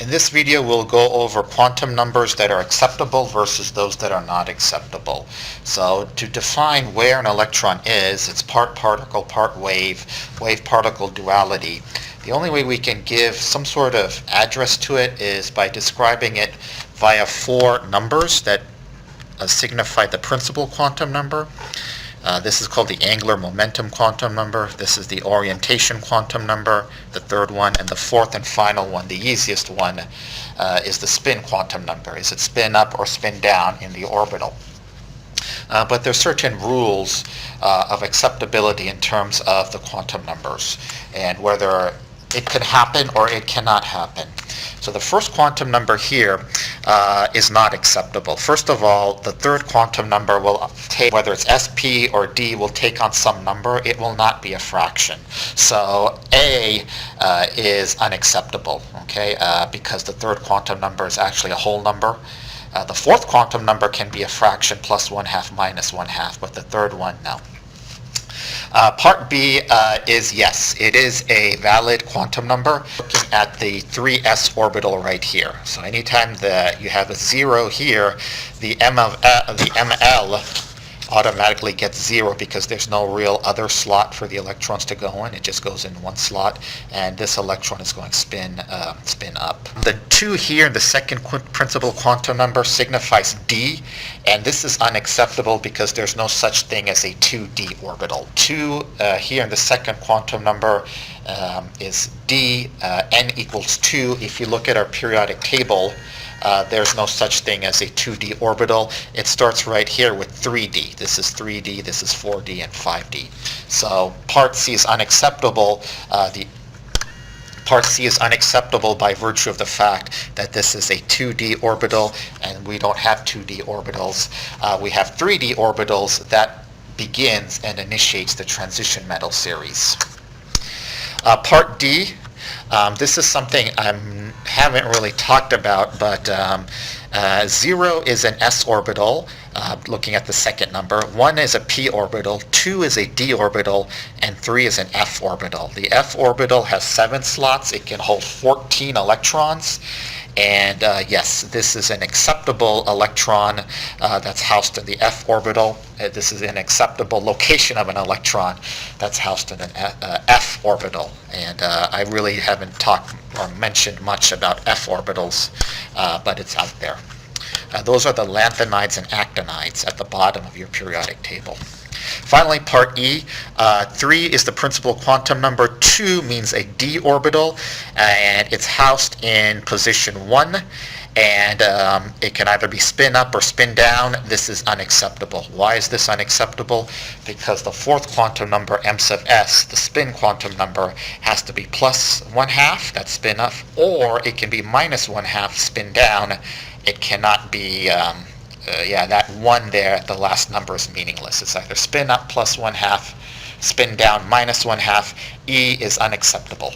In this video, we'll go over quantum numbers that are acceptable versus those that are not acceptable. So to define where an electron is, it's part particle, part wave, wave-particle duality. The only way we can give some sort of address to it is by describing it via four numbers that signify the principal quantum number. This is called the angular momentum quantum number. This is the orientation quantum number, the third one, and the fourth and final one, the easiest one, is the spin quantum number. Is it spin up or spin down in the orbital? But there are certain rules of acceptability in terms of the quantum numbers and whether it can happen or it cannot happen. So the first quantum number here is not acceptable. First of all, the third quantum number will take, whether it's SP or D, will take on some number. It will not be a fraction. So A is unacceptable, okay, because the third quantum number is actually a whole number. The fourth quantum number can be a fraction plus 1/2 minus 1/2, but the third one, no. Part B is yes, it is a valid quantum number. Looking at the 3s orbital right here. So anytime that you have a 0 here, the ML automatically gets 0 because there's no real other slot for the electrons to go in. It just goes in one slot, and this electron is going to spin up. The 2 here in the second principal quantum number signifies D, and this is unacceptable because there's no such thing as a 2D orbital. 2 here in the second quantum number is D, n equals 2. If you look at our periodic table, there's no such thing as a 2D orbital. It starts right here with 3D. This is 3D, this is 4D, and 5D. So part C is unacceptable. Part C is unacceptable by virtue of the fact that this is a 2D orbital, and we don't have 2D orbitals. We have 3D orbitals that begins and initiates the transition metal series. Part D, this is something I haven't really talked about, but 0 is an s orbital, looking at the second number. 1 is a p orbital, 2 is a d orbital, and 3 is an f orbital. The f orbital has 7 slots. It can hold 14 electrons. And yes, this is an acceptable electron that's housed in the f orbital. This is an acceptable location of an electron that's housed in an f orbital. And I really haven't talked or mentioned much about f orbitals, but it's out there. Those are the lanthanides and actinides at the bottom of your periodic table. Finally, part E, 3 is the principal quantum number, 2 means a d orbital, and it's housed in position 1, and it can either be spin up or spin down. This is unacceptable. Why is this unacceptable? Because the fourth quantum number, m sub s, the spin quantum number, has to be plus 1/2, that's spin up, or it can be minus 1/2, spin down. It cannot be that 1 there, the last number is meaningless. It's either spin up plus 1/2, spin down minus 1/2. E is unacceptable.